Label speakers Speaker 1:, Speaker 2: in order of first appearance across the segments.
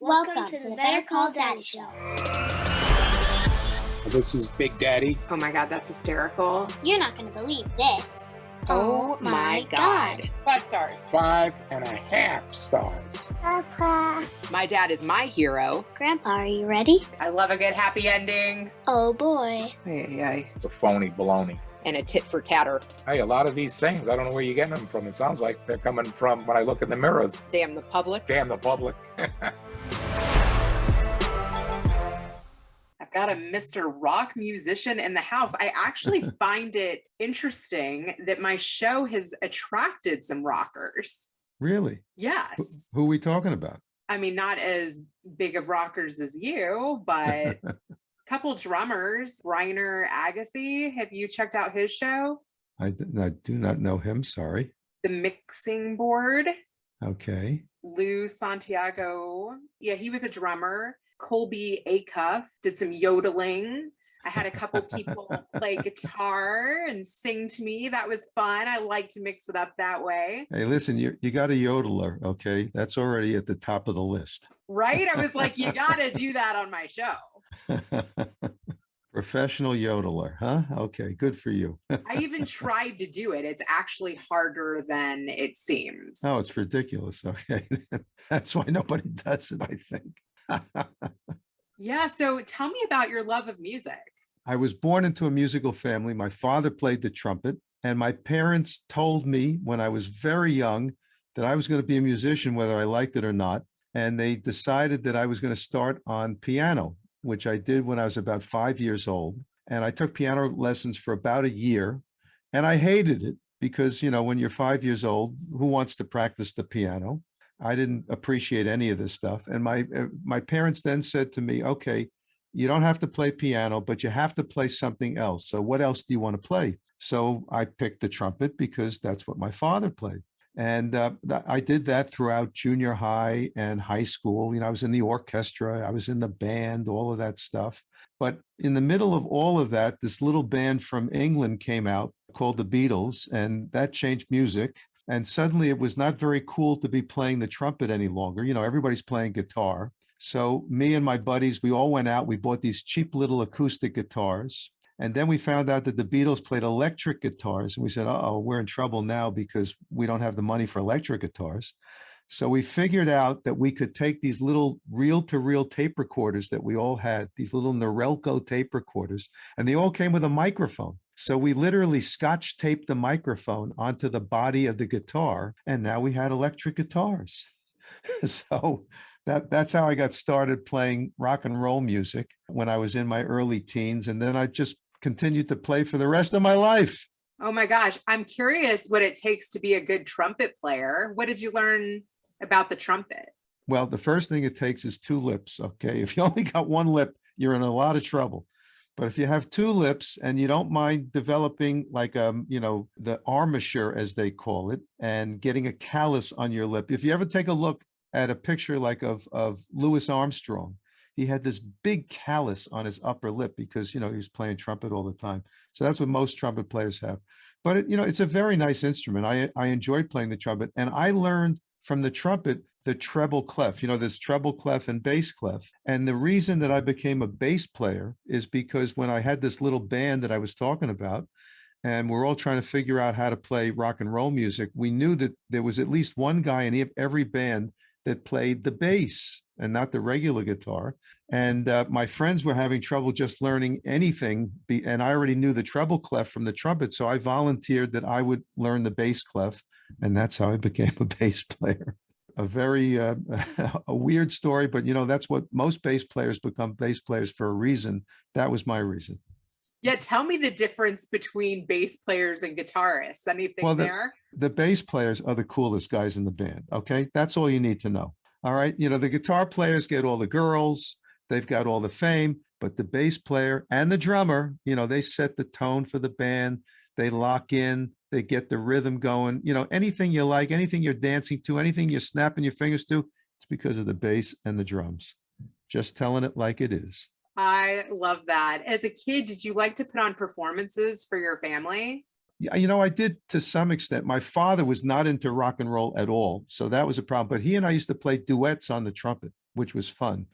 Speaker 1: Welcome to the Better Call Daddy Show.
Speaker 2: This is Big Daddy.
Speaker 3: Oh my God, that's hysterical.
Speaker 1: You're not going to believe this.
Speaker 3: Oh my God. 5 stars.
Speaker 2: 5.5 stars.
Speaker 1: Papa.
Speaker 3: My dad is my hero.
Speaker 1: Grandpa, are you ready?
Speaker 3: I love a good happy ending.
Speaker 1: Oh boy.
Speaker 3: Hey.
Speaker 2: It's a phony baloney.
Speaker 3: And a tit for tatter.
Speaker 2: Hey, a lot of these things, I don't know where you're getting them from. It sounds like they're coming from when I look in the mirrors.
Speaker 3: Damn the public.
Speaker 2: Damn the public.
Speaker 3: I've got a Mr. Rock musician in the house. I actually find it interesting that my show has attracted some rockers.
Speaker 4: Really?
Speaker 3: Yes.
Speaker 4: Who are we talking about?
Speaker 3: I mean, not as big of rockers as you, but couple drummers. Reiner Agassi. Have you checked out his show?
Speaker 4: I do not know him. Sorry.
Speaker 3: The Mixing Board.
Speaker 4: Okay.
Speaker 3: Lou Santiago. Yeah, he was a drummer. Colby Acuff did some yodeling. I had a couple people play guitar and sing to me. That was fun. I like to mix it up that way.
Speaker 4: Hey, listen, you got a yodeler, okay? That's already at the top of the list.
Speaker 3: Right? I was like, you got to do that on my show.
Speaker 4: Professional yodeler, huh? Okay, good for you.
Speaker 3: I even tried to do it. It's actually harder than it seems.
Speaker 4: Oh, it's ridiculous. Okay. That's why nobody does it, I think.
Speaker 3: Yeah. So tell me about your love of music.
Speaker 4: I was born into a musical family. My father played the trumpet, and my parents told me when I was very young that I was going to be a musician, whether I liked it or not. And they decided that I was going to start on piano, which I did when I was about 5 years old. And I took piano lessons for about a year, and I hated it because, you know, when you're 5 years old, who wants to practice the piano? I didn't appreciate any of this stuff. And my parents then said to me, okay, you don't have to play piano, but you have to play something else. So what else do you want to play? So I picked the trumpet because that's what my father played. And I did that throughout junior high and high school. You know, I was in the orchestra, I was in the band, all of that stuff. But in the middle of all of that, this little band from England came out called the Beatles, and that changed music. And suddenly it was not very cool to be playing the trumpet any longer. You know, everybody's playing guitar. So me and my buddies, we all went out, we bought these cheap little acoustic guitars. And then we found out that the Beatles played electric guitars. And we said, uh-oh, we're in trouble now because we don't have the money for electric guitars. So we figured out that we could take these little reel-to-reel tape recorders that we all had, these little Norelco tape recorders, and they all came with a microphone. So we literally scotch taped the microphone onto the body of the guitar, and now we had electric guitars. So that's how I got started playing rock and roll music when I was in my early teens. And then I just continued to play for the rest of my life.
Speaker 3: Oh my gosh. I'm curious what it takes to be a good trumpet player. What did you learn about the trumpet?
Speaker 4: Well, the first thing it takes is 2 lips. Okay. If you only got 1 lip, you're in a lot of trouble. But if you have 2 lips and you don't mind developing like, you know, the armature, as they call it, and getting a callus on your lip. If you ever take a look at a picture like of Louis Armstrong, he had this big callus on his upper lip because, you know, he was playing trumpet all the time. So that's what most trumpet players have. But, you know, it's a very nice instrument. I enjoyed playing the trumpet, and I learned from the trumpet the treble clef. You know, there's treble clef and bass clef. And the reason that I became a bass player is because when I had this little band that I was talking about, and we're all trying to figure out how to play rock and roll music, we knew that there was at least one guy in every band that played the bass and not the regular guitar. And my friends were having trouble just learning anything. And I already knew the treble clef from the trumpet. So I volunteered that I would learn the bass clef. And that's how I became a bass player. A very a weird story, but you know, that's what most bass players become bass players for a reason. That was my reason.
Speaker 3: Yeah, tell me the difference between bass players and guitarists. Anything there?
Speaker 4: The bass players are the coolest guys in the band. Okay, that's all you need to know. All right, you know, the guitar players get all the girls, they've got all the fame, but the bass player and the drummer, you know, they set the tone for the band. They lock in, they get the rhythm going. You know, anything you like, anything you're dancing to, anything you're snapping your fingers to, it's because of the bass and the drums. Just telling it like it is.
Speaker 3: I love that. As a kid, did you like to put on performances for your family?
Speaker 4: Yeah, you know, I did to some extent. My father was not into rock and roll at all, so that was a problem. But he and I used to play duets on the trumpet. which was fun.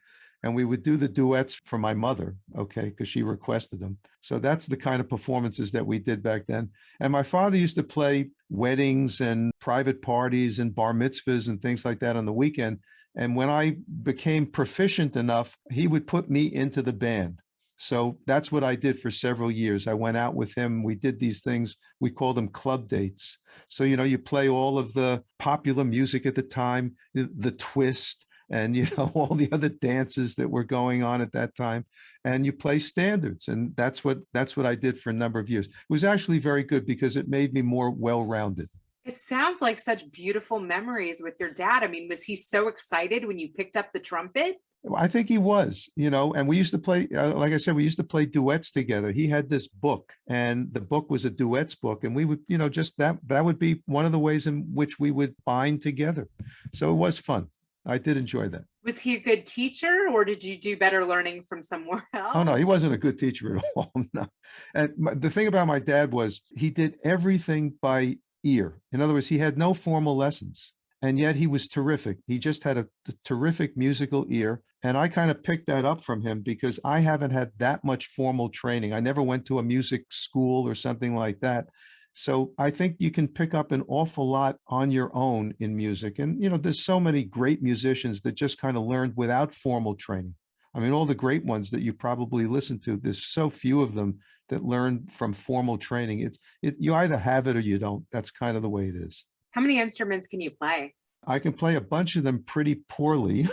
Speaker 4: And we would do the duets for my mother, okay, because she requested them. So that's the kind of performances that we did back then. And my father used to play weddings and private parties and bar mitzvahs and things like that on the weekend. And when I became proficient enough, he would put me into the band. So that's what I did for several years. I went out with him. We did these things. We call them club dates. So, you play all of the popular music at the time, the twist, and all the other dances that were going on at that time, and you play standards. And that's what I did for a number of years. It was actually very good because it made me more well-rounded.
Speaker 3: It sounds like such beautiful memories with your dad. I mean, was he so excited when you picked up the trumpet?
Speaker 4: I think he was, and we used to play, like I said, we used to play duets together. He had this book, and the book was a duets book. And we would, just that would be one of the ways in which we would bind together. So it was fun. I did enjoy that.
Speaker 3: Was he a good teacher, or did you do better learning from somewhere else?
Speaker 4: Oh, no, he wasn't a good teacher at all. No. And the thing about my dad was he did everything by ear. In other words, he had no formal lessons, and yet he was terrific. He just had a terrific musical ear. And I kind of picked that up from him because I haven't had that much formal training. I never went to a music school or something like that. So I think you can pick up an awful lot on your own in music. And, there's so many great musicians that just kind of learned without formal training. I mean, all the great ones that you probably listen to, there's so few of them that learn from formal training. You either have it or you don't. That's kind of the way it is.
Speaker 3: How many instruments can you play?
Speaker 4: I can play a bunch of them pretty poorly.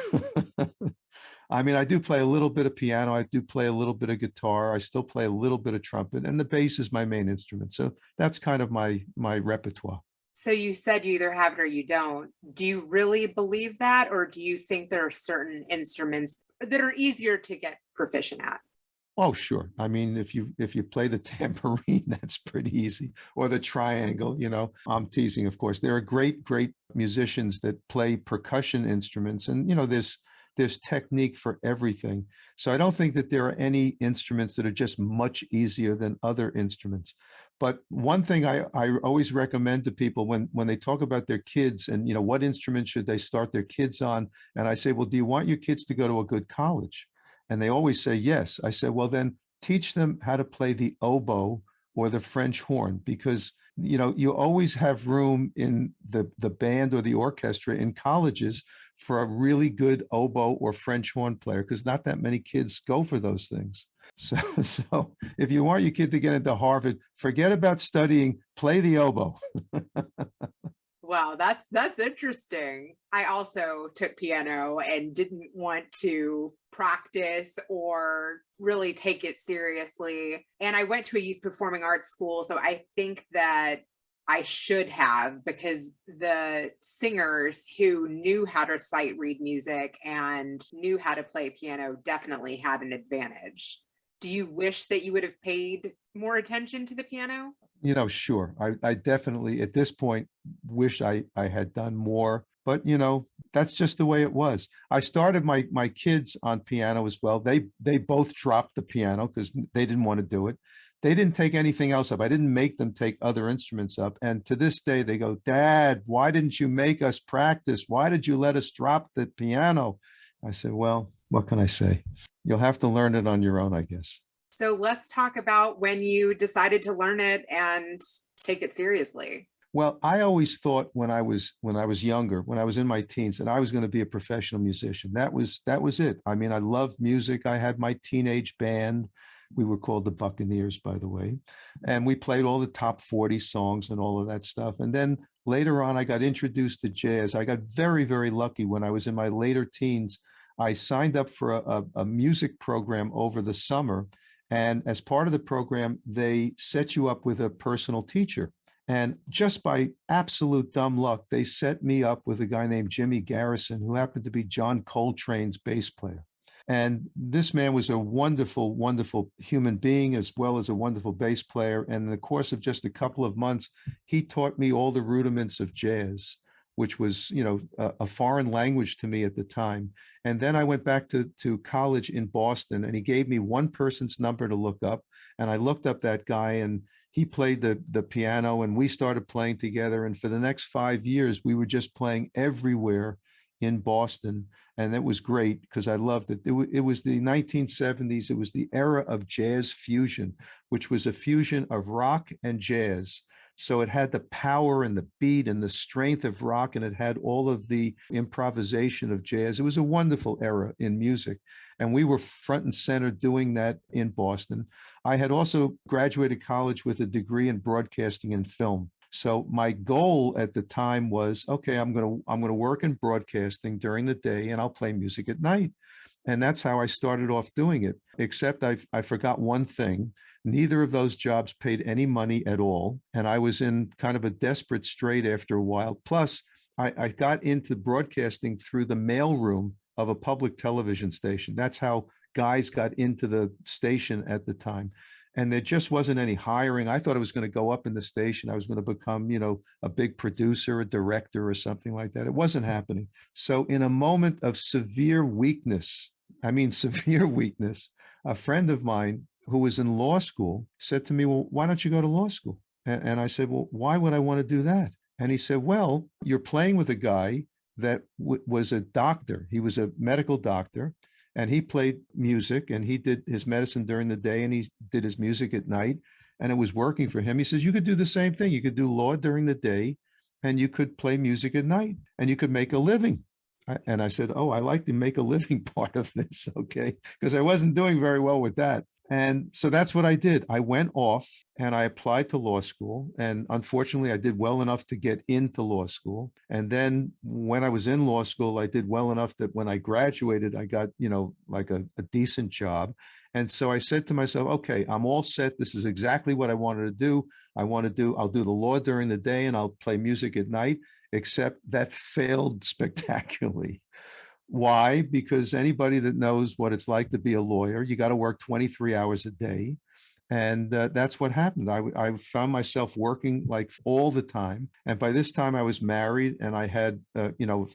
Speaker 4: I mean, I do play a little bit of piano. I do play a little bit of guitar. I still play a little bit of trumpet, and the bass is my main instrument. So that's kind of my repertoire.
Speaker 3: So you said you either have it or you don't. Do you really believe that? Or do you think there are certain instruments that are easier to get proficient at?
Speaker 4: Oh, sure. I mean, if you play the tambourine, that's pretty easy. Or the triangle, I'm teasing, of course. There are great musicians that play percussion instruments, and, there's technique for everything. So I don't think that there are any instruments that are just much easier than other instruments. But one thing I always recommend to people when they talk about their kids and, what instrument should they start their kids on? And I say, well, do you want your kids to go to a good college? And they always say, yes. I said, well, then teach them how to play the oboe or the French horn, because, you always have room in the band or the orchestra in colleges for a really good oboe or French horn player, because not that many kids go for those things. So if you want your kid to get into Harvard, forget about studying, play the oboe.
Speaker 3: Wow, that's interesting. I also took piano and didn't want to practice or really take it seriously. And I went to a youth performing arts school. So I think that I should have, because the singers who knew how to sight read music and knew how to play piano definitely had an advantage. Do you wish that you would have paid more attention to the piano?
Speaker 4: Sure. I definitely at this point wish I had done more, but that's just the way it was. I started my kids on piano as well. They both dropped the piano because they didn't want to do it. They didn't take anything else up. I didn't make them take other instruments up. And to this day, they go, Dad, why didn't you make us practice? Why did you let us drop the piano? I said, well, what can I say? You'll have to learn it on your own, I guess.
Speaker 3: So let's talk about when you decided to learn it and take it seriously.
Speaker 4: Well, I always thought when I was younger, when I was in my teens, that I was going to be a professional musician. That was it. I mean, I loved music. I had my teenage band. We were called the Buccaneers, by the way. And we played all the top 40 songs and all of that stuff. And then later on, I got introduced to jazz. I got very, very lucky when I was in my later teens. I signed up for a music program over the summer. And as part of the program, they set you up with a personal teacher. And just by absolute dumb luck, they set me up with a guy named Jimmy Garrison, who happened to be John Coltrane's bass player. And this man was a wonderful, wonderful human being, as well as a wonderful bass player. And in the course of just a couple of months, he taught me all the rudiments of jazz, which was, a foreign language to me at the time. And then I went back to college in Boston, and he gave me one person's number to look up. And I looked up that guy, and he played the piano, and we started playing together. And for the next 5 years, we were just playing everywhere in Boston. And it was great because I loved it. It was the 1970s. It was the era of jazz fusion, which was a fusion of rock and jazz. So it had the power and the beat and the strength of rock, and it had all of the improvisation of jazz. It was a wonderful era in music. And we were front and center doing that in Boston. I had also graduated college with a degree in broadcasting and film. So my goal at the time was, okay, I'm going to work in broadcasting during the day and I'll play music at night. And that's how I started off doing it, except I forgot one thing. Neither of those jobs paid any money at all. And I was in kind of a desperate strait after a while. Plus, I got into broadcasting through the mailroom of a public television station. That's how guys got into the station at the time. And there just wasn't any hiring. I thought I was going to go up in the station. I was going to become, a big producer, a director, or something like that. It wasn't happening. So in a moment of severe weakness, I mean, severe weakness, a friend of mine who was in law school said to me, well, why don't you go to law school? And I said, well, why would I want to do that? And he said, well, you're playing with a guy that was a doctor. He was a medical doctor. And he played music and he did his medicine during the day and he did his music at night, and it was working for him. He says, you could do the same thing. You could do law during the day and you could play music at night and you could make a living. And I said, oh, I like the make a living part of this. Okay. Because I wasn't doing very well with that. And so that's what I did. I went off and I applied to law school. And unfortunately, I did well enough to get into law school. And then when I was in law school, I did well enough that when I graduated, I got, like a decent job. And so I said to myself, okay, I'm all set. This is exactly what I wanted to do. I'll do the law during the day and I'll play music at night, except that failed spectacularly. Why? Because anybody that knows what it's like to be a lawyer, you got to work 23 hours a day. And that's what happened. I found myself working like all the time. And by this time I was married and I had,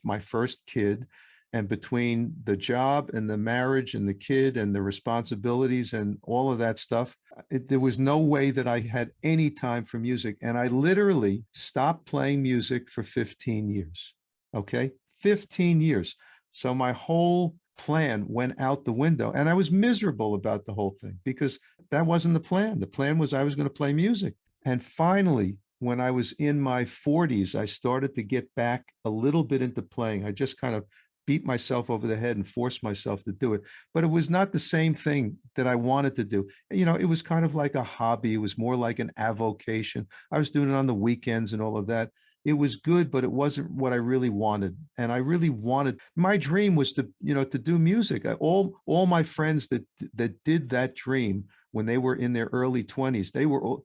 Speaker 4: my first kid. And between the job and the marriage and the kid and the responsibilities and all of that stuff, there was no way that I had any time for music. And I literally stopped playing music for 15 years. Okay. 15 years. So my whole plan went out the window and I was miserable about the whole thing because that wasn't the plan. The plan was I was going to play music. And finally, when I was in my 40s, I started to get back a little bit into playing. I just kind of beat myself over the head and forced myself to do it. But it was not the same thing that I wanted to do. It was kind of like a hobby. It was more like an avocation. I was doing it on the weekends and all of that. It was good, but it wasn't what I really wanted. And I really wanted, my dream was to do music. All my friends that did that dream when they were in their early 20s,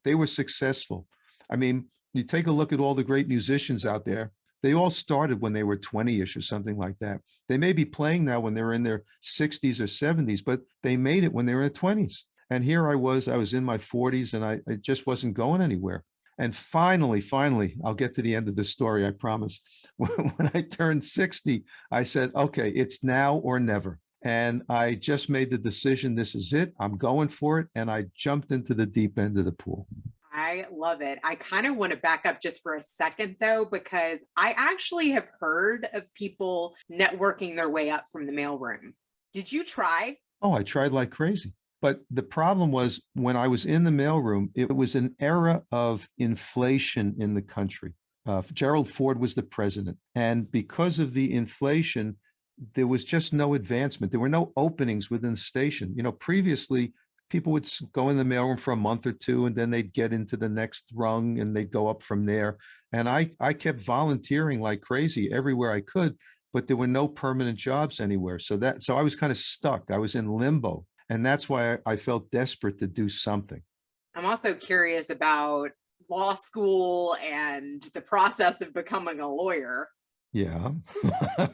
Speaker 4: they were successful. I mean, you take a look at all the great musicians out there. They all started when they were 20-ish or something like that. They may be playing now when they're in their 60s or 70s, but they made it when they were in their 20s. And here I was in my 40s and I just wasn't going anywhere. And finally, I'll get to the end of the story, I promise. When I turned 60, I said, okay, it's now or never. And I just made the decision, this is it, I'm going for it. And I jumped into the deep end of the pool.
Speaker 3: I love it. I kind of want to back up just for a second, though, because I actually have heard of people networking their way up from the mailroom. Did you try?
Speaker 4: Oh, I tried like crazy. But the problem was when I was in the mailroom, it was an era of inflation in the country. Gerald Ford was the president. And because of the inflation, there was just no advancement. There were no openings within the station. Previously, people would go in the mailroom for a month or two, and then they'd get into the next rung and they'd go up from there. And I kept volunteering like crazy everywhere I could, but there were no permanent jobs anywhere. So I was kind of stuck. I was in limbo. And that's why I felt desperate to do something.
Speaker 3: I'm also curious about law school and the process of becoming a lawyer.
Speaker 4: Yeah.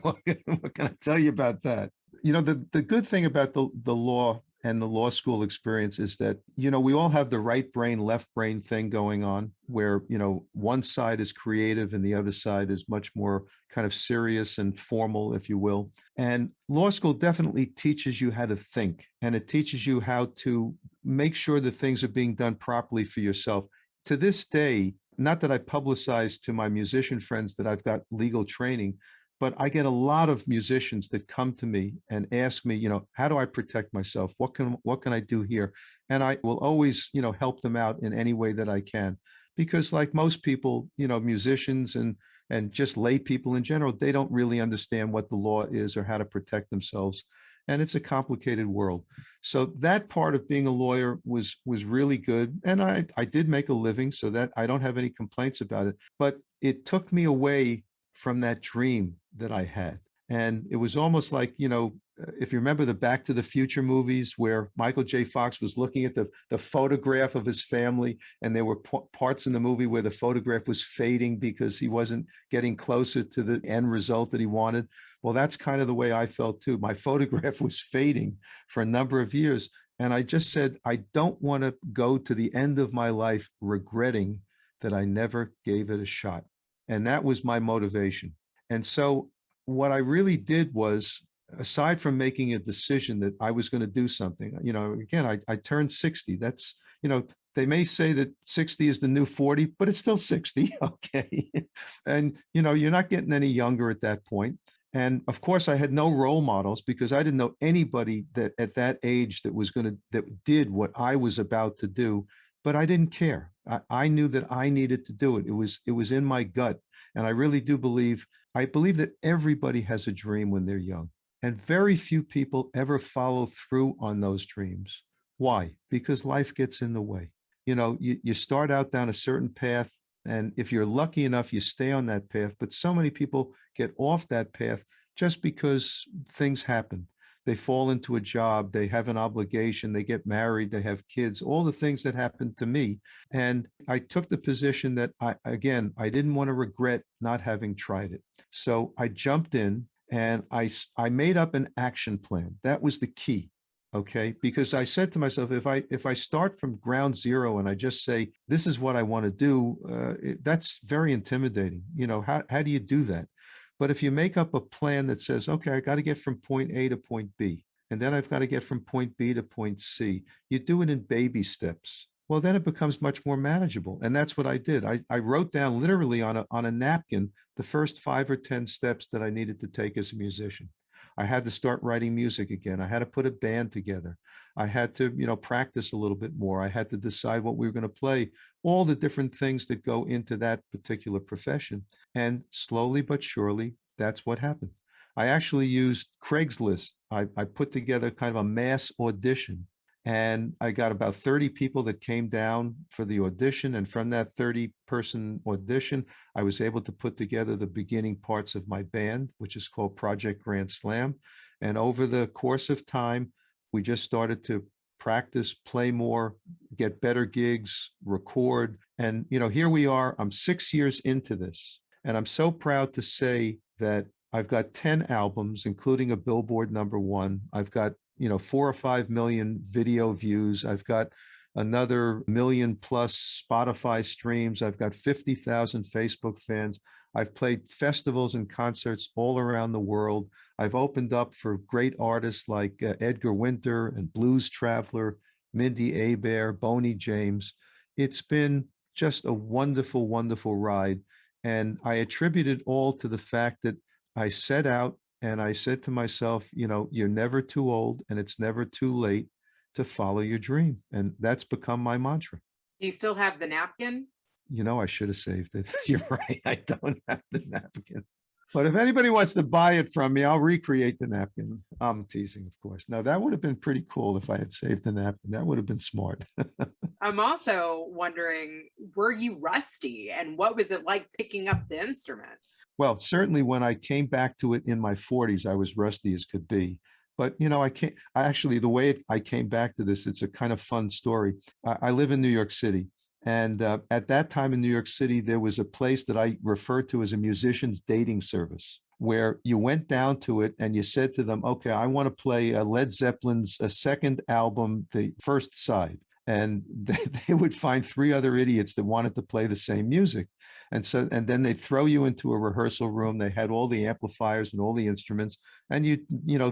Speaker 4: What can I tell you about that? The good thing about the law and the law school experience is that, we all have the right brain, left brain thing going on where, one side is creative and the other side is much more kind of serious and formal, if you will. And law school definitely teaches you how to think, and it teaches you how to make sure that things are being done properly for yourself. To this day, not that I publicize to my musician friends that I've got legal training, but I get a lot of musicians that come to me and ask me, how do I protect myself? What can I do here? And I will always, help them out in any way that I can. Because like most people, musicians and just lay people in general, they don't really understand what the law is or how to protect themselves. And it's a complicated world. So that part of being a lawyer was really good. And I did make a living, so that I don't have any complaints about it. But it took me away from that dream that I had. And it was almost like, if you remember the Back to the Future movies where Michael J. Fox was looking at the photograph of his family, and there were parts in the movie where the photograph was fading because he wasn't getting closer to the end result that he wanted. Well, that's kind of the way I felt too. My photograph was fading for a number of years. And I just said, I don't want to go to the end of my life regretting that I never gave it a shot. And that was my motivation. And so what I really did was, aside from making a decision that I was going to do something, again, I turned 60. That's, they may say that 60 is the new 40, but it's still 60. Okay. And, you're not getting any younger at that point. And of course, I had no role models because I didn't know anybody that at that age that did what I was about to do, but I didn't care. I knew that I needed to do it. It was in my gut. And I really do believe that everybody has a dream when they're young. And very few people ever follow through on those dreams. Why? Because life gets in the way. You start out down a certain path, and if you're lucky enough, you stay on that path. But so many people get off that path just because things happen. They fall into a job, they have an obligation, they get married, they have kids, all the things that happened to me. And I took the position that I didn't want to regret not having tried it. So I jumped in and I made up an action plan. That was the key. Okay. Because I said to myself, if I start from ground zero and I just say, this is what I want to do, that's very intimidating. How do you do that? But if you make up a plan that says, okay, I got to get from point A to point B, and then I've got to get from point B to point C, you do it in baby steps. Well, then it becomes much more manageable. And that's what I did. I wrote down literally on a napkin the first 5 or 10 steps that I needed to take as a musician. I had to start writing music again. I had to put a band together. I had to, practice a little bit more. I had to decide what we were going to play, all the different things that go into that particular profession. And slowly but surely, that's what happened. I actually used Craigslist. I put together kind of a mass audition, and I got about 30 people that came down for the audition. And from that 30-person audition, I was able to put together the beginning parts of my band, which is called Project Grand Slam. And over the course of time, we just started to practice, play more, get better gigs, record. And, here we are. I'm 6 years into this. And I'm so proud to say that I've got 10 albums, including a Billboard #1. I've got 4 or 5 million video views. I've got another million plus Spotify streams. I've got 50,000 Facebook fans. I've played festivals and concerts all around the world. I've opened up for great artists like Edgar Winter and Blues Traveler, Mindy Abair, Boney James. It's been just a wonderful, wonderful ride. And I attribute it all to the fact that I set out and I said to myself, you're never too old and it's never too late to follow your dream. And that's become my mantra.
Speaker 3: Do you still have the napkin?
Speaker 4: I should have saved it. You're right. I don't have the napkin. But if anybody wants to buy it from me, I'll recreate the napkin. I'm teasing, of course. No, that would have been pretty cool if I had saved the napkin. That would have been smart.
Speaker 3: I'm also wondering, were you rusty? And what was it like picking up the instrument?
Speaker 4: Well, certainly when I came back to it in my 40s, I was rusty as could be. But, the way I came back to this, it's a kind of fun story. I live in New York City. And at that time in New York City, there was a place that I referred to as a musician's dating service, where you went down to it and you said to them, okay, I want to play Led Zeppelin's second album, the first side. And they would find 3 other idiots that wanted to play the same music. And then they'd throw you into a rehearsal room. They had all the amplifiers and all the instruments, and you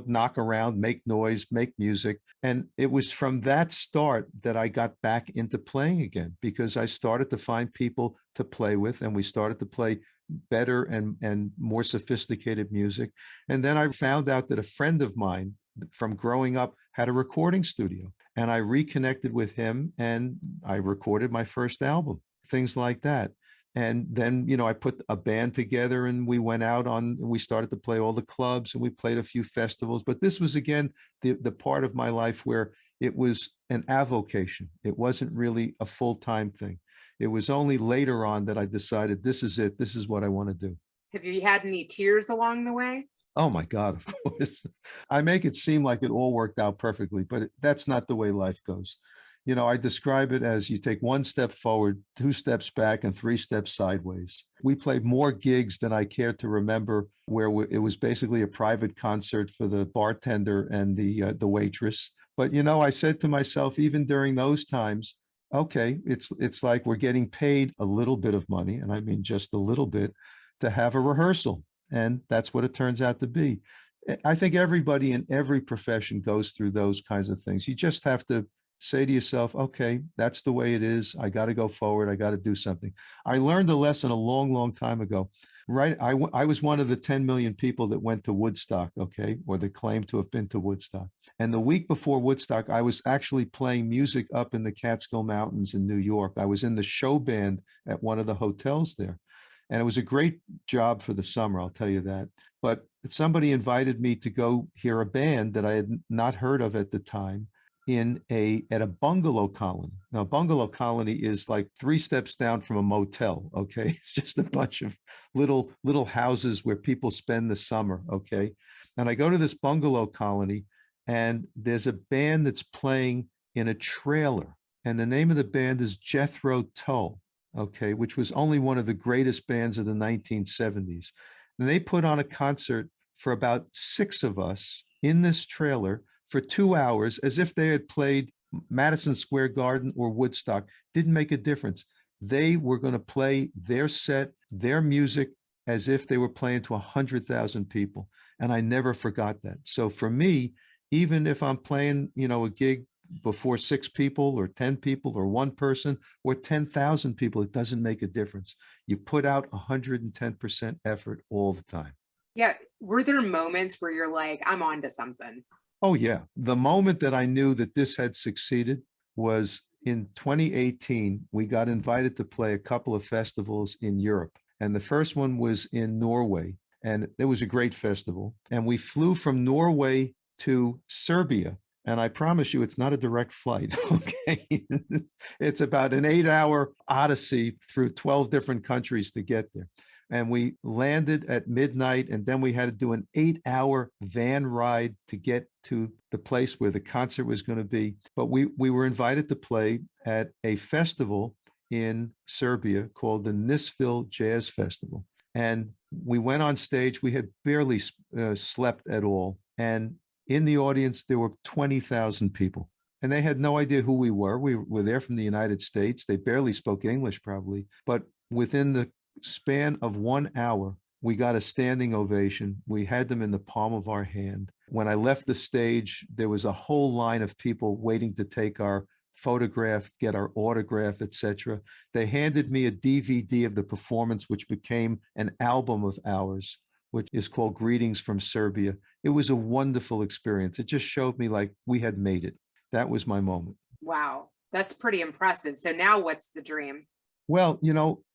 Speaker 4: knock around, make noise, make music. And it was from that start that I got back into playing again, because I started to find people to play with, and we started to play better and more sophisticated music. And then I found out that a friend of mine from growing up had a recording studio, and I reconnected with him and I recorded my first album, things like that. And then, I put a band together and we went out we started to play all the clubs and we played a few festivals. But this was, again, the part of my life where it was an avocation. It wasn't really a full-time thing. It was only later on that I decided this is it. This is what I want to do.
Speaker 3: Have you had any tears along the way?
Speaker 4: Oh my God, of course. I make it seem like it all worked out perfectly, but that's not the way life goes. I describe it as you take one step forward, two steps back, and three steps sideways. We played more gigs than I care to remember, where it was basically a private concert for the bartender and the waitress. But I said to myself, even during those times, okay, it's like we're getting paid a little bit of money, and I mean just a little bit, to have a rehearsal. And that's what it turns out to be. I think everybody in every profession goes through those kinds of things. You just have to say to yourself, okay, that's the way it is. I got to go forward. I got to do something. I learned a lesson a long, long time ago, right? I was one of the 10 million people that went to Woodstock, okay, or that claimed to have been to Woodstock. And the week before Woodstock, I was actually playing music up in the Catskill Mountains in New York. I was in the show band at one of the hotels there. And it was a great job for the summer, I'll tell you that. But somebody invited me to go hear a band that I had not heard of at the time at a bungalow colony. Now, bungalow colony is like 3 steps down from a motel, okay? It's just a bunch of little houses where people spend the summer, okay? And I go to this bungalow colony, and there's a band that's playing in a trailer. And the name of the band is Jethro Tull, okay, which was only one of the greatest bands of the 1970s. And they put on a concert for about 6 of us in this trailer for 2 hours, as if they had played Madison Square Garden or Woodstock. Didn't make a difference. They were going to play their set, their music, as if they were playing to 100,000 people. And I never forgot that. So for me, even if I'm playing, a gig before 6 people or 10 people or 1 person or 10,000 people, it doesn't make a difference. You put out 110% effort all the time.
Speaker 3: Yeah. Were there moments where you're like, I'm on to something?
Speaker 4: Oh, yeah. The moment that I knew that this had succeeded was in 2018. We got invited to play a couple of festivals in Europe. And the first one was in Norway. And it was a great festival. And we flew from Norway to Serbia. And I promise you, it's not a direct flight, okay? It's about an 8-hour odyssey through 12 different countries to get there. And we landed at midnight, and then we had to do an 8-hour van ride to get to the place where the concert was going to be. But we were invited to play at a festival in Serbia called the Nisville Jazz Festival. And we went on stage. We had barely slept at all. And in the audience, there were 20,000 people. And they had no idea who we were. We were there from the United States. They barely spoke English, probably. But within the span of 1 hour, we got a standing ovation. We had them in the palm of our hand. When I left the stage, there was a whole line of people waiting to take our photograph, get our autograph, etc. They handed me a DVD of the performance, which became an album of ours, which is called Greetings from Serbia. It was a wonderful experience. It just showed me like we had made it. That was my moment.
Speaker 3: Wow. That's pretty impressive. So now what's the dream?
Speaker 4: Well,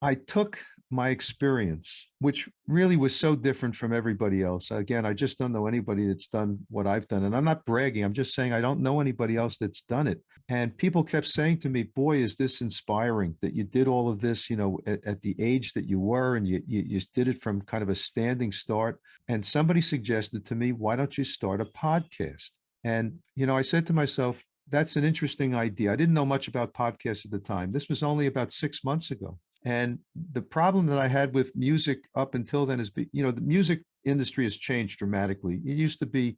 Speaker 4: I took my experience, which really was so different from everybody else. Again, I just don't know anybody that's done what I've done. And I'm not bragging. I'm just saying I don't know anybody else that's done it. And people kept saying to me, boy, is this inspiring that you did all of this, at the age that you were, and you did it from kind of a standing start. And somebody suggested to me, why don't you start a podcast? And, I said to myself, that's an interesting idea. I didn't know much about podcasts at the time. This was only about 6 months ago. And the problem that I had with music up until then is, the music industry has changed dramatically. It used to be,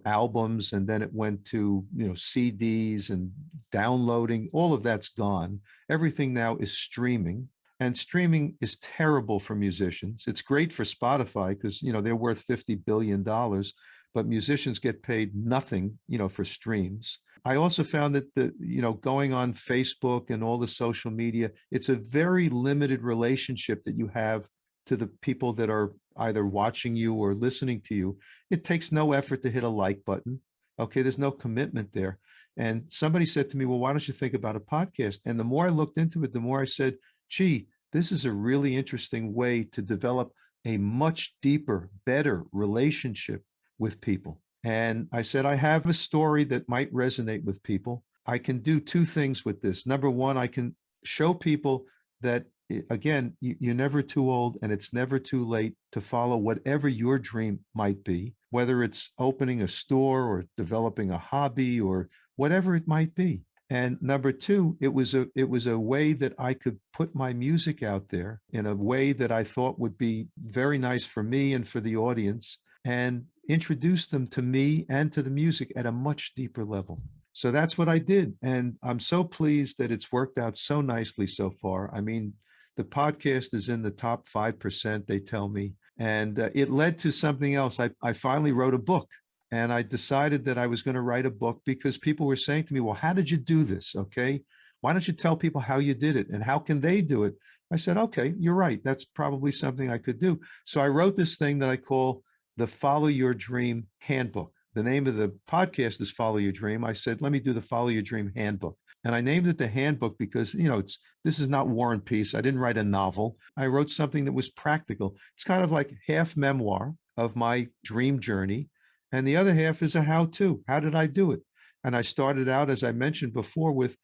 Speaker 4: albums, and then it went to, CDs and downloading. All of that's gone. Everything now is streaming. And streaming is terrible for musicians. It's great for Spotify because, they're worth $50 billion, but musicians get paid nothing, for streams. I also found that going on Facebook and all the social media, it's a very limited relationship that you have to the people that are either watching you or listening to you. It takes no effort to hit a like button. Okay, there's no commitment there. And somebody said to me, well, why don't you think about a podcast? And the more I looked into it, the more I said, gee, this is a really interesting way to develop a much deeper, better relationship with people. And I said, I have a story that might resonate with people. I can do two things with this. Number one, I can show people that, again, you're never too old and it's never too late to follow whatever your dream might be, whether it's opening a store or developing a hobby or whatever it might be. And number two, it was a way that I could put my music out there in a way that I thought would be very nice for me and for the audience, and introduce them to me and to the music at a much deeper level. So that's what I did. And I'm so pleased that it's worked out so nicely so far. I mean, the podcast is in the top 5%, they tell me. And it led to something else. I finally wrote a book. And I decided that I was going to write a book because people were saying to me, well, how did you do this? Okay. Why don't you tell people how you did it and how can they do it? I said, okay, you're right. That's probably something I could do. So I wrote this thing that I call the Follow Your Dream Handbook. The name of the podcast is Follow Your Dream. I said, let me do the Follow Your Dream Handbook. And I named it the Handbook because, this is not War and Peace. I didn't write a novel. I wrote something that was practical. It's kind of like half memoir of my dream journey. And the other half is a how-to. How did I do it? And I started out, as I mentioned before, with,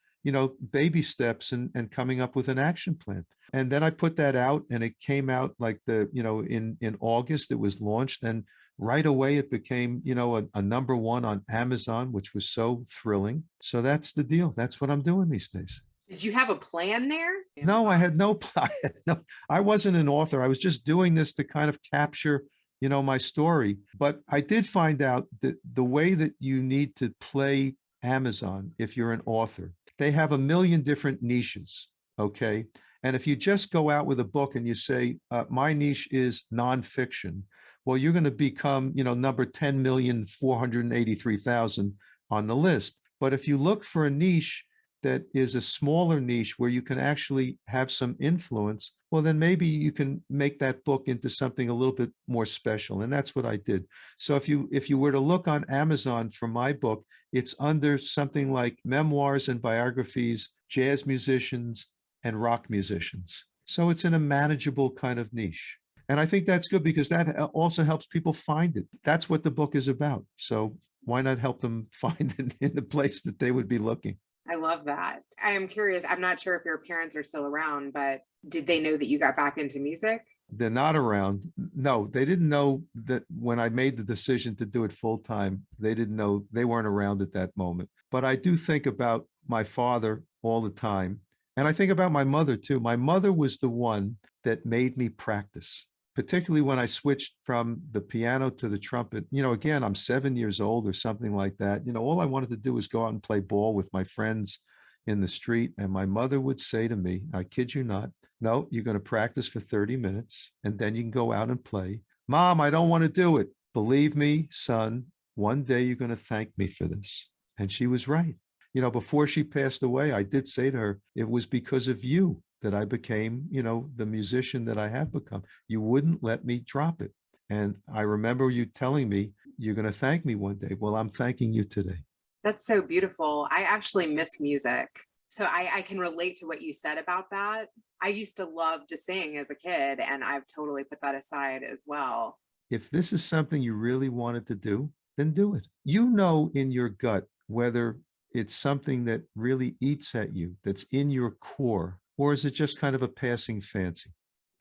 Speaker 4: baby steps and coming up with an action plan. And then I put that out and it came out like in August, it was launched. And right away it became, a number one on Amazon, which was so thrilling. So that's the deal. That's what I'm doing these days.
Speaker 3: Did you have a plan there?
Speaker 4: No, I had no plan. No, I wasn't an author. I was just doing this to kind of capture my story. But I did find out that the way that you need to play Amazon, if you're an author, they have a million different niches. Okay. And if you just go out with a book and you say, my niche is nonfiction, well, you're going to become, number 10,483,000 on the list. But if you look for a niche that is a smaller niche where you can actually have some influence, well, then maybe you can make that book into something a little bit more special. And that's what I did. So if you were to look on Amazon for my book, it's under something like memoirs and biographies, jazz musicians, and rock musicians. So it's in a manageable kind of niche. And I think that's good because that also helps people find it. That's what the book is about. So why not help them find it in the place that they would be looking?
Speaker 3: I love that. I am curious. I'm not sure if your parents are still around, but did they know that you got back into music?
Speaker 4: They're not around. No, they didn't know that when I made the decision to do it full time. They didn't know, they weren't around at that moment. But I do think about my father all the time. And I think about my mother too. My mother was the one that made me practice, particularly when I switched from the piano to the trumpet. Again, I'm 7 years old or something like that. All I wanted to do was go out and play ball with my friends in the street. And my mother would say to me, I kid you not, no, you're going to practice for 30 minutes and then you can go out and play. Mom, I don't want to do it. Believe me, son, one day you're going to thank me for this. And she was right. Before she passed away, I did say to her, it was because of you that I became, the musician that I have become. You wouldn't let me drop it. And I remember you telling me, you're going to thank me one day. Well, I'm thanking you today.
Speaker 3: That's so beautiful. I actually miss music. So I can relate to what you said about that. I used to love to sing as a kid, and I've totally put that aside as well.
Speaker 4: If this is something you really wanted to do, then do it. In your gut whether it's something that really eats at you, that's in your core, or is it just kind of a passing fancy?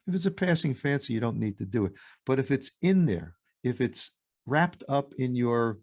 Speaker 4: If it's a passing fancy, you don't need to do it. But if it's in there, if it's wrapped up in your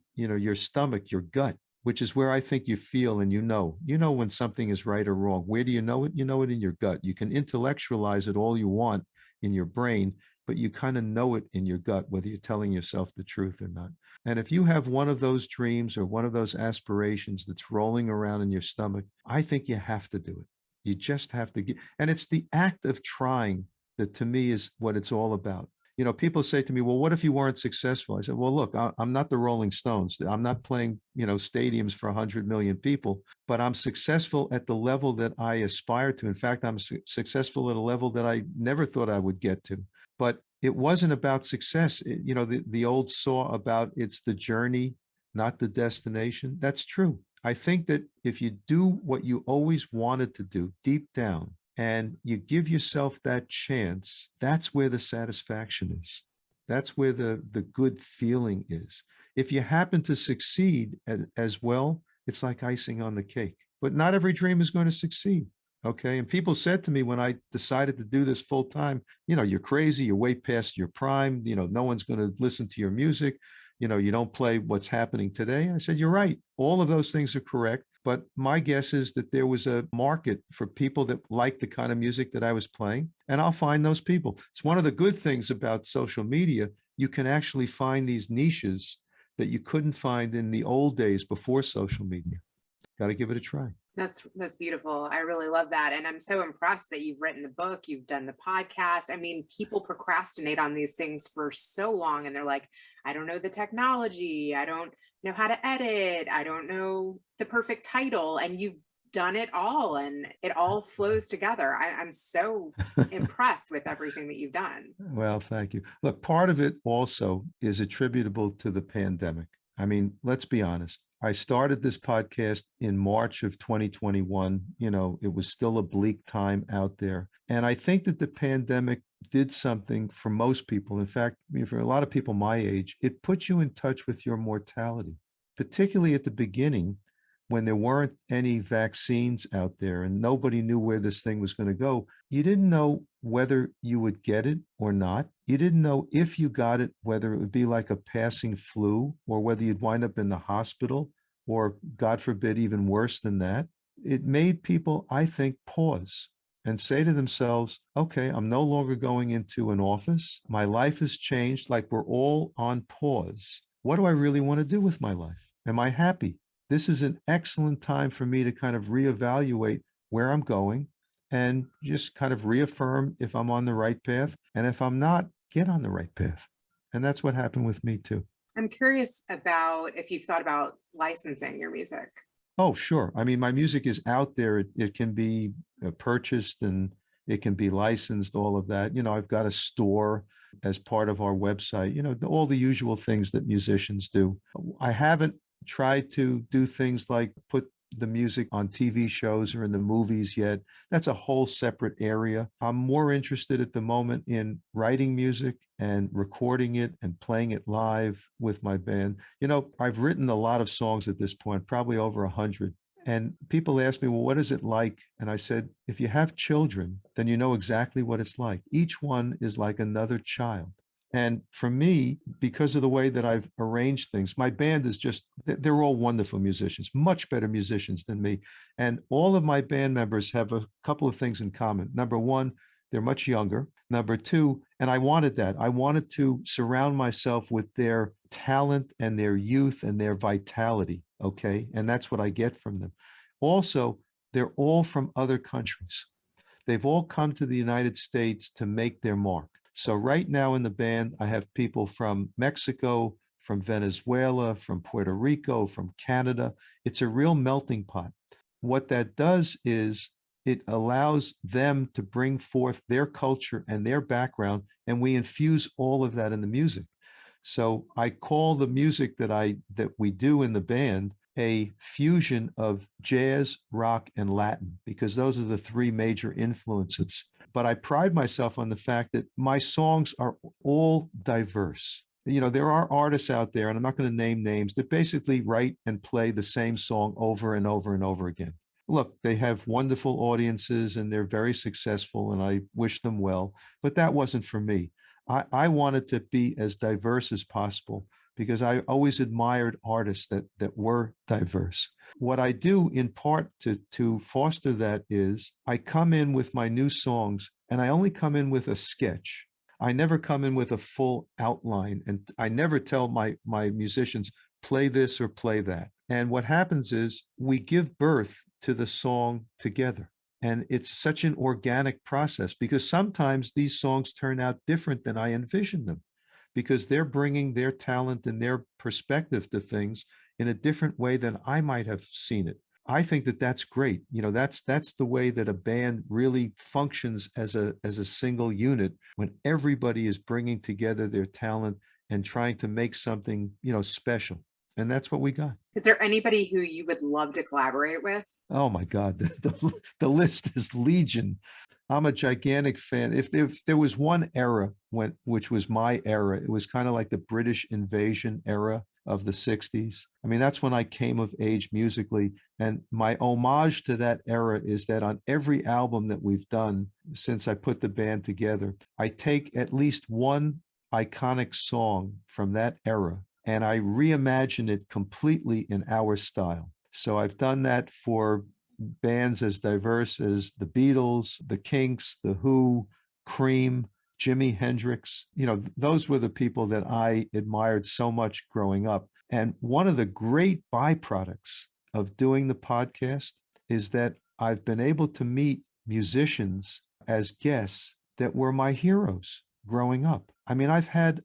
Speaker 4: stomach, your gut, which is where I think you feel and you know when something is right or wrong. Where do you know it? You know it in your gut. You can intellectualize it all you want in your brain, but you kind of know it in your gut, whether you're telling yourself the truth or not. And if you have one of those dreams or one of those aspirations that's rolling around in your stomach, I think you have to do it. You just have to get, and it's the act of trying that to me is what it's all about. People say to me, well, what if you weren't successful? I said, well, look, I'm not the Rolling Stones. I'm not playing, stadiums for 100 million people, but I'm successful at the level that I aspire to. In fact, I'm successful at a level that I never thought I would get to. but it wasn't about success. The old saw about it's the journey, not the destination. That's true. I think that if you do what you always wanted to do deep down and you give yourself that chance, that's where the satisfaction is. That's where the good feeling is. If you happen to succeed as well, it's like icing on the cake. But not every dream is going to succeed. Okay. And people said to me when I decided to do this full time, you're crazy, you're way past your prime, no one's going to listen to your music, you don't play what's happening today. I said, you're right. All of those things are correct. But my guess is that there was a market for people that like the kind of music that I was playing, and I'll find those people. It's one of the good things about social media. You can actually find these niches that you couldn't find in the old days before social media. Got to give it a try.
Speaker 3: That's beautiful. I really love that. And I'm so impressed that you've written the book, you've done the podcast. I mean, people procrastinate on these things for so long and they're like, I don't know the technology. I don't know how to edit. I don't know the perfect title. And you've done it all and it all flows together. I'm so impressed with everything that you've done.
Speaker 4: Well, thank you. Look, part of it also is attributable to the pandemic. I mean, let's be honest. I started this podcast in March of 2021. It was still a bleak time out there. And I think that the pandemic did something for most people. In fact, for a lot of people my age, it put you in touch with your mortality, particularly at the beginning when there weren't any vaccines out there and nobody knew where this thing was going to go. You didn't know whether you would get it or not. You didn't know if you got it, whether it would be like a passing flu or whether you'd wind up in the hospital or, God forbid, even worse than that. It made people, I think, pause and say to themselves, okay, I'm no longer going into an office. My life has changed. Like we're all on pause. What do I really want to do with my life? Am I happy? This is an excellent time for me to kind of reevaluate where I'm going and just kind of reaffirm if I'm on the right path. And if I'm not, get on the right path. And that's what happened with me too.
Speaker 3: I'm curious about if you've thought about licensing your music.
Speaker 4: Oh, sure. I mean, my music is out there. It can be purchased and it can be licensed, all of that. I've got a store as part of our website, all the usual things that musicians do. I haven't tried to do things like put the music on TV shows or in the movies yet. That's a whole separate area. I'm more interested at the moment in writing music and recording it and playing it live with my band. I've written a lot of songs at this point, probably over 100. And people ask me, well, what is it like? And I said, if you have children, then you know exactly what it's like. Each one is like another child. And for me, because of the way that I've arranged things, my band is they're all wonderful musicians, much better musicians than me. And all of my band members have a couple of things in common. Number one, they're much younger. Number two, and I wanted that. I wanted to surround myself with their talent and their youth and their vitality. Okay. And that's what I get from them. Also, they're all from other countries. They've all come to the United States to make their mark. So right now in the band, I have people from Mexico, from Venezuela, from Puerto Rico, from Canada. It's a real melting pot. What that does is it allows them to bring forth their culture and their background, and we infuse all of that in the music. So I call the music that we do in the band a fusion of jazz, rock, and Latin, because those are the three major influences. But I pride myself on the fact that my songs are all diverse. There are artists out there, and I'm not going to name names, that basically write and play the same song over and over and over again. Look, they have wonderful audiences and they're very successful, and I wish them well, but that wasn't for me. I wanted to be as diverse as possible because I always admired artists that were diverse. What I do in part to foster that is I come in with my new songs and I only come in with a sketch. I never come in with a full outline, and I never tell my musicians, play this or play that. And what happens is we give birth to the song together. And it's such an organic process because sometimes these songs turn out different than I envisioned them because they're bringing their talent and their perspective to things in a different way than I might have seen it. I think that that's great. That's the way that a band really functions as a single unit, when everybody is bringing together their talent and trying to make something, special. And that's what we got.
Speaker 3: Is there anybody who you would love to collaborate with?
Speaker 4: Oh my God, the list is legion. I'm a gigantic fan. If there was one era which was my era, it was kind of like the British invasion era of the 60s. I mean, that's when I came of age musically. And my homage to that era is that on every album that we've done since I put the band together, I take at least one iconic song from that era and I reimagine it completely in our style. So I've done that for bands as diverse as the Beatles, the Kinks, the Who, Cream, Jimi Hendrix. Those were the people that I admired so much growing up. And one of the great byproducts of doing the podcast is that I've been able to meet musicians as guests that were my heroes growing up. I mean, I've had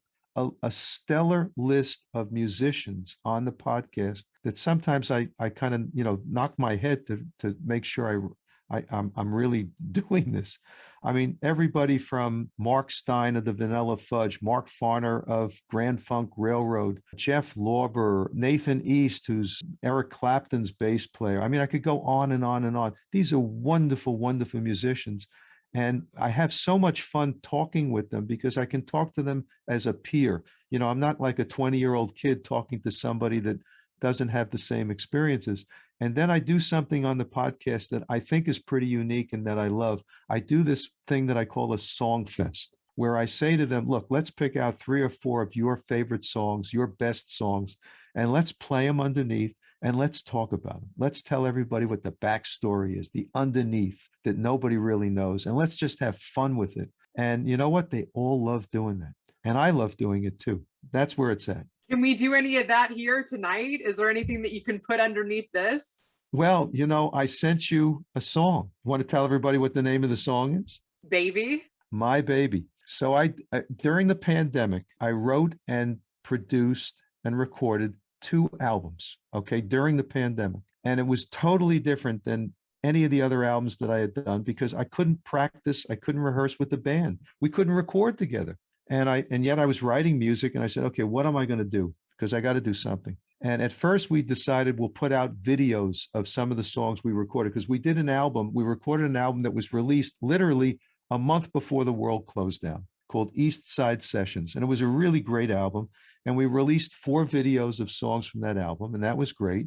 Speaker 4: a stellar list of musicians on the podcast that sometimes I kind of, knock my head to make sure I'm really doing this. I mean, everybody from Mark Stein of the Vanilla Fudge, Mark Farner of Grand Funk Railroad, Jeff Lorber, Nathan East, who's Eric Clapton's bass player. I mean, I could go on and on and on. These are wonderful, wonderful musicians. And I have so much fun talking with them because I can talk to them as a peer. I'm not like a 20-year-old kid talking to somebody that doesn't have the same experiences. And then I do something on the podcast that I think is pretty unique and that I love. I do this thing that I call a song fest, where I say to them, look, let's pick out 3 or 4 of your favorite songs, your best songs, and let's play them underneath and let's talk about them. Let's tell everybody what the backstory is, the underneath that nobody really knows. And let's just have fun with it. And you know what? They all love doing that. And I love doing it too. That's where it's at.
Speaker 3: Can we do any of that here tonight? Is there anything that you can put underneath this?
Speaker 4: Well, I sent you a song. You want to tell everybody what the name of the song is?
Speaker 3: Baby.
Speaker 4: My Baby. So I during the pandemic, I wrote and produced and recorded 2 albums, okay, during the pandemic. And it was totally different than any of the other albums that I had done because I couldn't practice, I couldn't rehearse with the band. We couldn't record together. And yet I was writing music and I said, okay, what am I going to do? Because I got to do something. And at first we decided we'll put out videos of some of the songs we recorded because we recorded an album that was released literally a month before the world closed down, called East Side Sessions. And it was a really great album. And we released 4 videos of songs from that album, and that was great.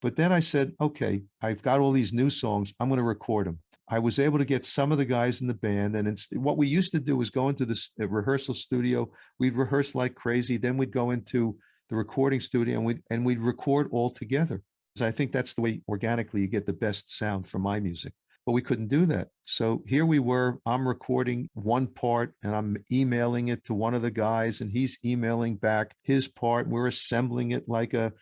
Speaker 4: But then I said, okay, I've got all these new songs. I'm going to record them. I was able to get some of the guys in the band. And what we used to do was go into the rehearsal studio. We'd rehearse like crazy. Then we'd go into the recording studio and we'd record all together. So I think that's the way organically you get the best sound from my music. But we couldn't do that. So here we were, I'm recording one part and I'm emailing it to one of the guys and he's emailing back his part. We're assembling it like a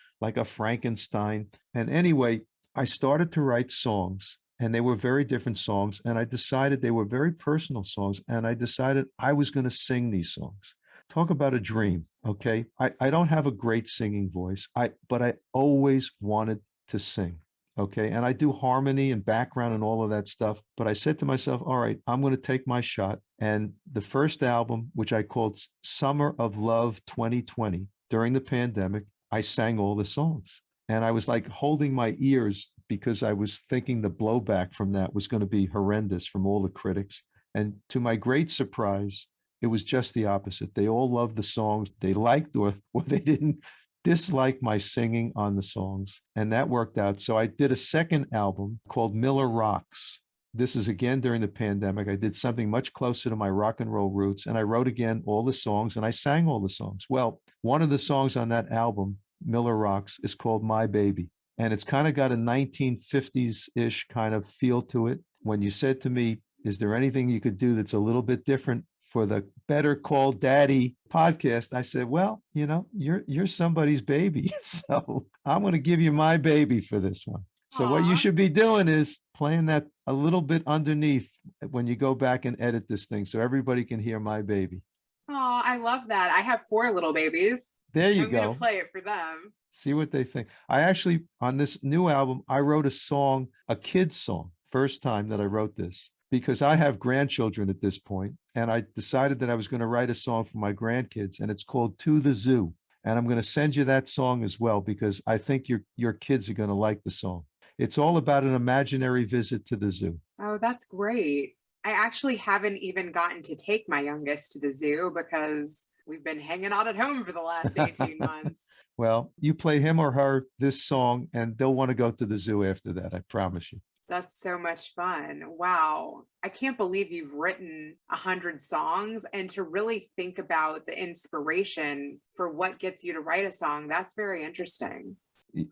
Speaker 4: Frankenstein. And anyway, I started to write songs and they were very different songs. And I decided they were very personal songs. And I decided I was going to sing these songs. Talk about a dream. Okay. I don't have a great singing voice, but I always wanted to sing. Okay. And I do harmony and background and all of that stuff. But I said to myself, all right, I'm going to take my shot. And the first album, which I called Summer of Love 2020, during the pandemic, I sang all the songs. And I was like holding my ears because I was thinking the blowback from that was going to be horrendous from all the critics. And to my great surprise, it was just the opposite. They all loved the songs. They liked or they didn't dislike my singing on the songs. And that worked out. So I did a second album called Miller Rocks. This is again during the pandemic. I did something much closer to my rock and roll roots. And I wrote again all the songs and I sang all the songs. Well, one of the songs on that album, Miller Rocks, is called My Baby. And it's kind of got a 1950s-ish kind of feel to it. When you said to me, is there anything you could do that's a little bit different for the Better Call Daddy podcast? I said, well, you're somebody's baby. So I'm going to give you my baby for this one. So
Speaker 3: Aww.
Speaker 4: What you should be doing is playing that a little bit underneath when you go back and edit this thing so everybody can hear my baby.
Speaker 3: Oh, I love that. I have 4 little babies.
Speaker 4: There you
Speaker 3: I'm going
Speaker 4: go.
Speaker 3: to play it for them.
Speaker 4: See what they think. I actually, on this new album, I wrote a song, a kid's song, first time that I wrote this, because I have grandchildren at this point, and I decided that I was going to write a song for my grandkids, and it's called To the Zoo. And I'm going to send you that song as well, because I think your kids are going to like the song. It's all about an imaginary visit to the zoo.
Speaker 3: Oh, that's great. I actually haven't even gotten to take my youngest to the zoo because we've been hanging out at home for the last 18 months.
Speaker 4: Well, you play him or her this song, and they'll want to go to the zoo after that. I promise you.
Speaker 3: That's so much fun. Wow. I can't believe you've written 100 songs, and to really think about the inspiration for what gets you to write a song. That's very interesting.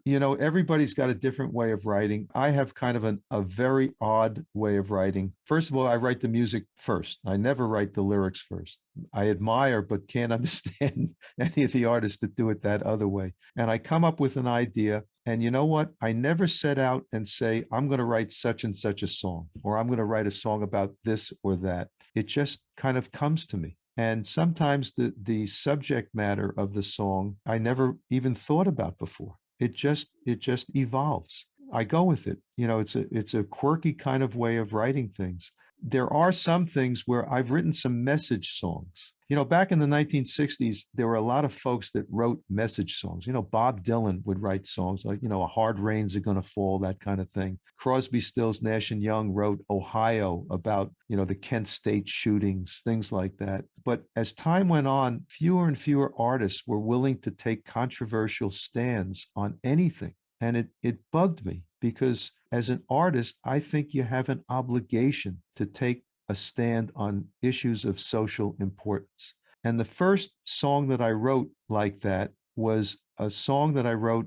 Speaker 4: You know, everybody's got a different way of writing. I have kind of a very odd way of writing. First of all, I write the music first. I never write the lyrics first. I admire, but can't understand any of the artists that do it that other way. And I come up with an idea. And you know what? I never set out and say, I'm going to write such and such a song, or I'm going to write a song about this or that. It just kind of comes to me. And sometimes the subject matter of the song, I never even thought about before. It just evolves. I go with it. You know, it's a quirky kind of way of writing things. There are some things where I've written some message songs. You know, back in the 1960s, there were a lot of folks that wrote message songs. You know, Bob Dylan would write songs like, you know, A Hard Rains Are Gonna Fall, that kind of thing. Crosby, Stills, Nash and Young wrote Ohio about, you know, the Kent State shootings, things like that. But as time went on, fewer and fewer artists were willing to take controversial stands on anything. And it bugged me because as an artist, I think you have an obligation to take a stand on issues of social importance. And the first song that I wrote like that was a song that I wrote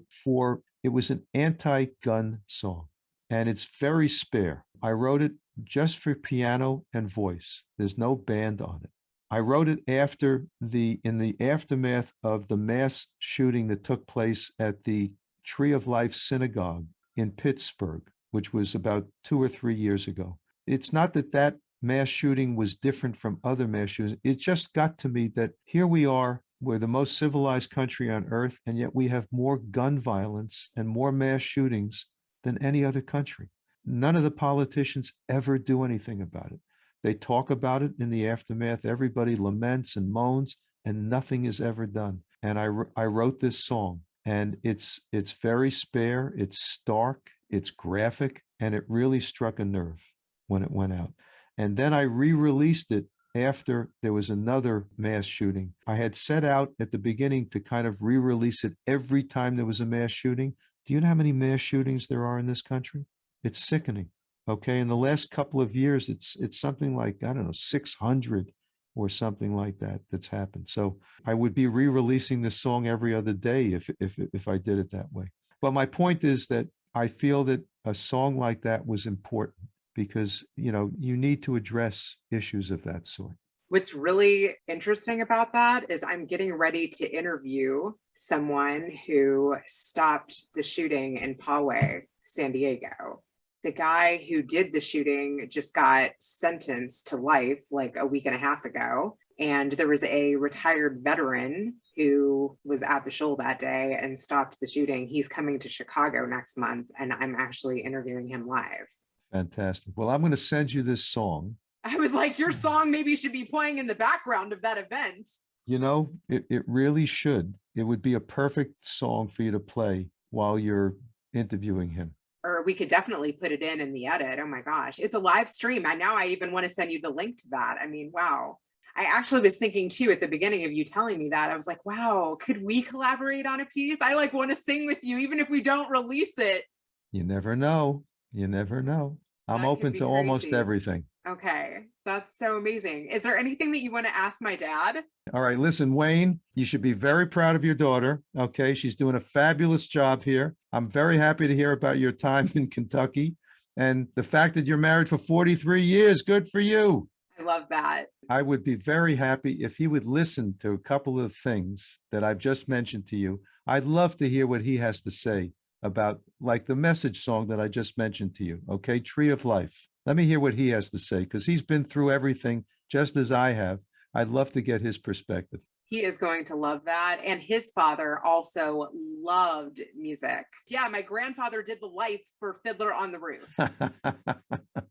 Speaker 4: it was an anti-gun song. And it's very spare. I wrote it just for piano and voice. There's no band on it. I wrote it in the aftermath of the mass shooting that took place at the Tree of Life Synagogue in Pittsburgh, which was about 2 or 3 years ago. It's not that mass shooting was different from other mass shootings. It just got to me that here we are, we're the most civilized country on earth, and yet we have more gun violence and more mass shootings than any other country. None of the politicians ever do anything about it. They talk about it in the aftermath. Everybody laments and moans, and nothing is ever done. And I wrote this song, and it's very spare, it's stark, it's graphic, and it really struck a nerve when it went out. And then I re-released it after there was another mass shooting. I had set out at the beginning to kind of re-release it every time there was a mass shooting. Do you know how many mass shootings there are in this country? It's sickening. Okay, in the last couple of years, it's something like, I don't know, 600 or something like that that's happened. So I would be re-releasing this song every other day if I did it that way. But my point is that I feel that a song like that was important, because, you know, you need to address issues of that sort.
Speaker 3: What's really interesting about that is I'm getting ready to interview someone who stopped the shooting in Poway, San Diego. The guy who did the shooting just got sentenced to life like a week and a half ago. And there was a retired veteran who was at the show that day and stopped the shooting. He's coming to Chicago next month, and I'm actually interviewing him live.
Speaker 4: Fantastic. Well, I'm going to send you this song.
Speaker 3: I was like, your song maybe should be playing in the background of that event.
Speaker 4: You know, it really should. It would be a perfect song for you to play while you're interviewing him.
Speaker 3: Or we could definitely put it in the edit. Oh my gosh, it's a live stream. I even want to send you the link to that. I mean, wow. I actually was thinking too at the beginning of you telling me that, I was like, wow, could we collaborate on a piece? I like want to sing with you, even if we don't release it.
Speaker 4: You never know. You never know. I'm
Speaker 3: That
Speaker 4: open
Speaker 3: could be
Speaker 4: to almost
Speaker 3: crazy.
Speaker 4: everything.
Speaker 3: Okay, that's so amazing. Is there anything that you want to ask my dad?
Speaker 4: All right, listen, Wayne, you should be very proud of your daughter. Okay, she's doing a fabulous job here. I'm very happy to hear about your time in Kentucky and the fact that you're married for 43 years. Good for you.
Speaker 3: I love that.
Speaker 4: I would be very happy if he would listen to a couple of things that I've just mentioned to you. I'd love to hear what he has to say about, like, the message song that I just mentioned to you. Okay, Tree of Life. Let me hear what he has to say, because he's been through everything just as I have. I'd love to get his perspective.
Speaker 3: He is going to love that. And his father also loved music. Yeah, my grandfather did the lights for Fiddler on the Roof.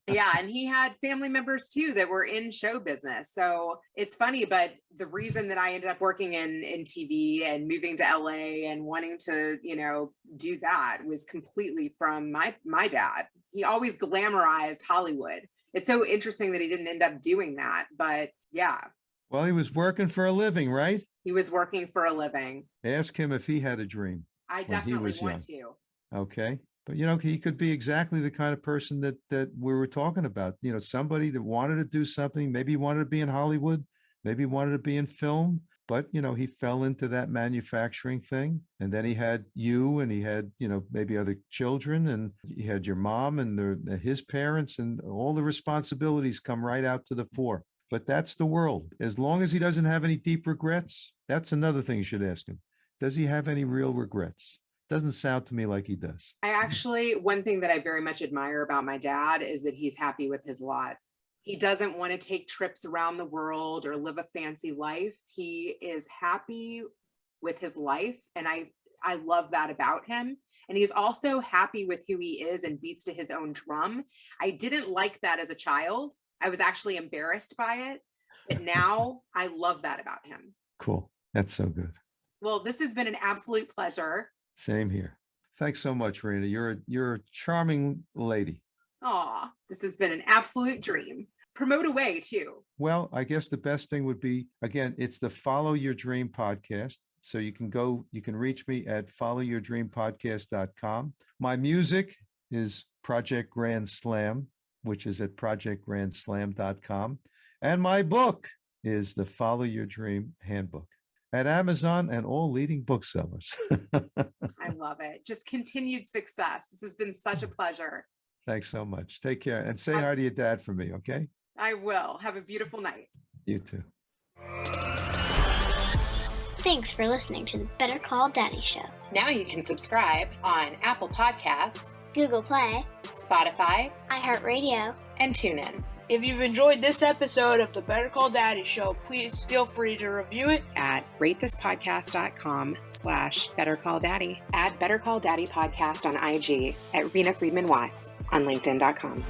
Speaker 3: Yeah, and he had family members too that were in show business. So it's funny, but the reason that I ended up working in TV and moving to LA and wanting to, do that was completely from my dad. He always glamorized Hollywood. It's so interesting that he didn't end up doing that, but yeah.
Speaker 4: Well, he was working for a living, right?
Speaker 3: He was working for a living.
Speaker 4: Ask him if he had a dream.
Speaker 3: I
Speaker 4: when he
Speaker 3: definitely
Speaker 4: was
Speaker 3: want to.
Speaker 4: Okay. But, he could be exactly the kind of person that we were talking about, somebody that wanted to do something, maybe he wanted to be in Hollywood, maybe he wanted to be in film, but, he fell into that manufacturing thing. And then he had you and he had, maybe other children, and he had your mom and his parents, and all the responsibilities come right out to the fore. But that's the world. As long as he doesn't have any deep regrets, that's another thing you should ask him. Does he have any real regrets? Doesn't sound to me like he does.
Speaker 3: One thing that I very much admire about my dad is that he's happy with his lot. He doesn't want to take trips around the world or live a fancy life. He is happy with his life. And I love that about him. And he's also happy with who he is and beats to his own drum. I didn't like that as a child. I was actually embarrassed by it. But now I love that about him.
Speaker 4: Cool. That's so good.
Speaker 3: Well, this has been an absolute pleasure.
Speaker 4: Same here. Thanks so much, Rena. You're a charming lady.
Speaker 3: Aw, this has been an absolute dream. Promote away too.
Speaker 4: Well, I guess the best thing would be, again, it's the Follow Your Dream podcast. So you can reach me at followyourdreampodcast.com. My music is Project Grand Slam, which is at projectgrandslam.com. And my book is the Follow Your Dream Handbook at Amazon and all leading booksellers.
Speaker 3: I love it. Just continued success. This has been such a pleasure.
Speaker 4: Thanks so much. Take care and say hi to your dad for me, okay?
Speaker 3: I will. Have a beautiful night.
Speaker 4: You too.
Speaker 1: Thanks for listening to the Better Call Daddy Show.
Speaker 3: Now you can subscribe on Apple Podcasts,
Speaker 1: Google Play,
Speaker 3: Spotify,
Speaker 1: iHeartRadio,
Speaker 3: and TuneIn.
Speaker 5: If you've enjoyed this episode of the Better Call Daddy Show, please feel free to review it
Speaker 3: at ratethispodcast.com/BetterCallDaddy. Add Better Call Daddy Podcast on IG at Rena Friedman Watts on LinkedIn.com.